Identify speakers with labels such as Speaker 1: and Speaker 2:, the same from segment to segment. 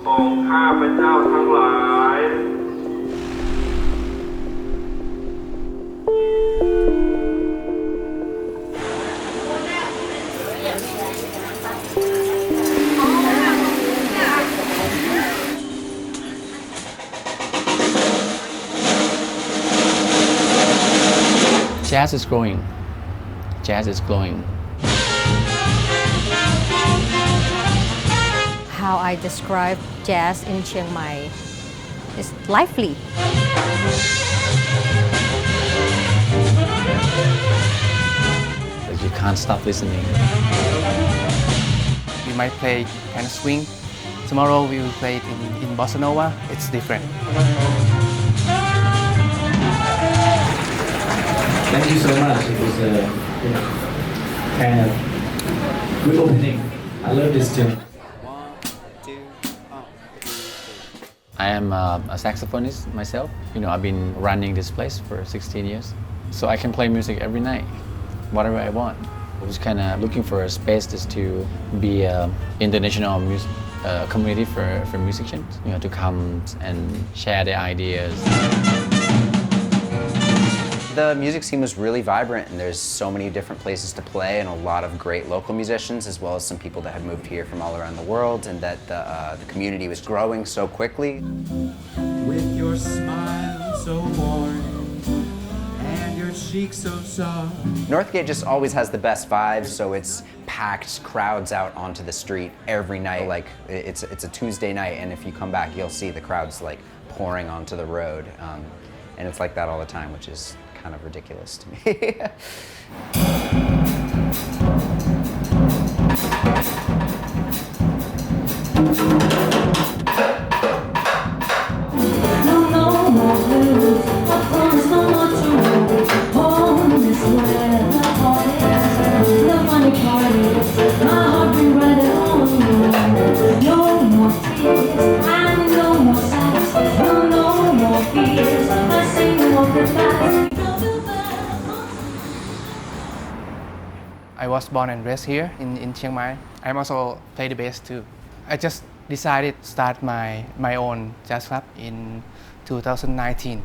Speaker 1: ของข้าพเจ้าทั้งหลาย
Speaker 2: Jazz is growing. Jazz is glowing.
Speaker 3: How I describe jazz in Chiang Mai is lively.
Speaker 2: You can't stop listening.
Speaker 4: We might play kind of swing. Tomorrow we will play it in bossa nova. It's different.
Speaker 5: Thank you so much. It was a kind of good opening. I love this tune.
Speaker 2: I am a saxophonist myself. I've been running this place for 16 years. So I can play music every night, whatever I want. I was kind of looking for a space just to be an international community for musicians, to come and share their ideas.
Speaker 6: The music scene was really vibrant, and there's so many different places to play and a lot of great local musicians, as well as some people that had moved here from all around the world, and that the community was growing so quickly.
Speaker 7: With your smile so warm and your cheek so soft.
Speaker 6: Northgate just always has the best vibes, so it's packed crowds out onto the street every night. Like it's a Tuesday night, and if you come back, you'll see the crowds like pouring onto the road, and it's like that all the time, which is kind of ridiculous to me.
Speaker 4: I was born and raised here in Chiang Mai. I also play the bass too. I just decided to start my own jazz club in 2019.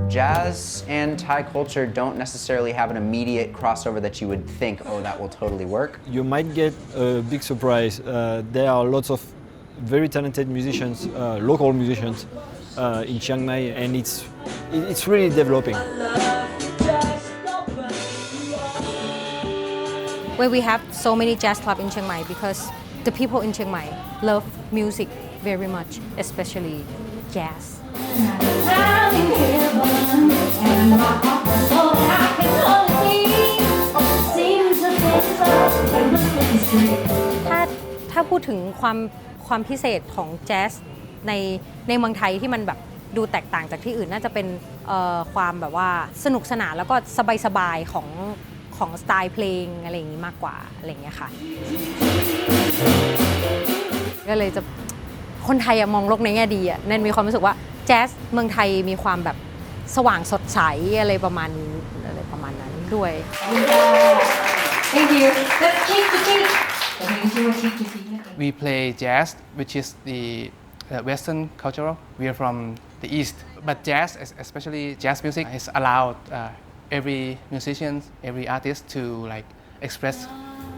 Speaker 6: Jazz and Thai culture don't necessarily have an immediate crossover that you would think, oh, that will totally work.
Speaker 8: You might get a big surprise. There are lots of very talented musicians, local musicians in Chiang Mai, and it's really developing.
Speaker 3: Where we have so many jazz clubs in Chiang Mai because the people in Chiang Mai love music very much, especially jazz.ถ้าพูดถึงความพิเศษของแจ๊สในเมืองไทยที่มันแบบดูแตกต่างจากที่อื่นน่าจะเป็นความแบบว่าสนุกสนานแล้วก็สบายๆของสไตล์เพลงอะไรอย่างนี้มากกว่าอะไรอย่างเงี้ยค่ะก็เลยจะคนไทยมองโลกในแง่ดีแนนมีความรู้สึกว่าแจ๊สเมืองไทยมีความแบบสว่างสดใสอะไรประมาณนั้นด้วย
Speaker 9: Thank you. Let's keep the cake.
Speaker 4: We play jazz, which is the Western culture. We are from the East, but jazz, especially jazz music, is allowed every musician, every artist to like express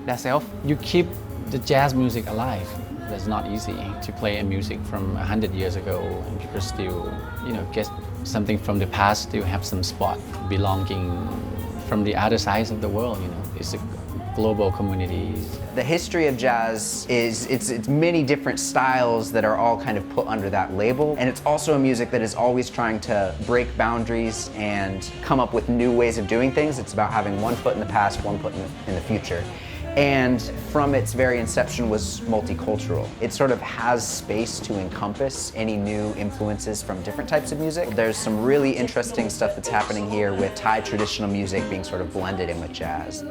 Speaker 4: themselves.
Speaker 2: You keep the jazz music alive. That's not easy to play a music from 100 years ago, and people still, get something from the past, still have some spot belonging from the other sides of the world. It's a global community.
Speaker 6: The history of jazz is it's many different styles that are all kind of put under that label, and it's also a music that is always trying to break boundaries and come up with new ways of doing things. It's about having one foot in the past, one foot in the future. and from its very inception was multicultural. It sort of has space to encompass any new influences from different types of music. There's some really interesting stuff that's happening here with Thai traditional music being sort of blended in with jazz.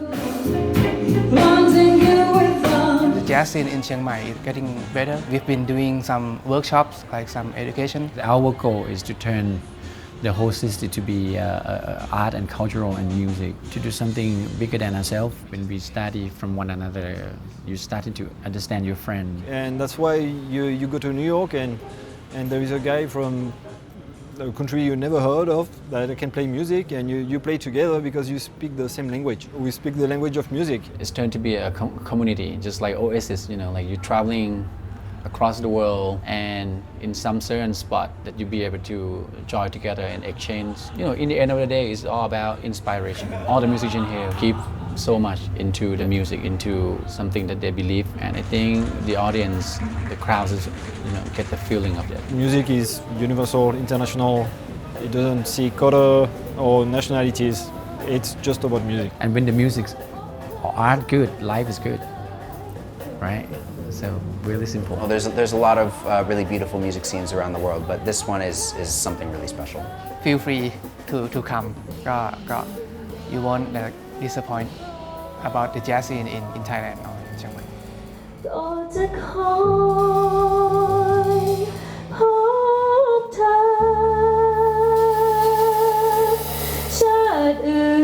Speaker 4: The jazz scene in Chiang Mai is getting better. We've been doing some workshops, like some education.
Speaker 2: Our goal is to turn the whole city to be art and cultural and music, to do something bigger than ourselves. When we study from one another, you started to understand your friend.
Speaker 8: And that's why you go to New York and there is a guy from a country you never heard of that can play music, and you play together because you speak the same language. We speak the language of music.
Speaker 2: It's turned to be a community, just like Oasis, like you're traveling across the world, and in some certain spot that you be able to join together and exchange. In the end of the day, it's all about inspiration. All the musicians here keep so much into the music, into something that they believe, and I think the audience, the crowds, get the feeling of that.
Speaker 8: Music is universal, international. It doesn't see color or nationalities. It's just about music.
Speaker 2: And when the music or art good, life is good, right? So really simple.
Speaker 6: Well, there's a lot of really beautiful music scenes around the world, but this one is something really special.
Speaker 4: Feel free to come. You won't disappoint about the jazz scene in Thailand or in Chiang Mai.
Speaker 9: ก็จะคอยพบเธอชาติอื่น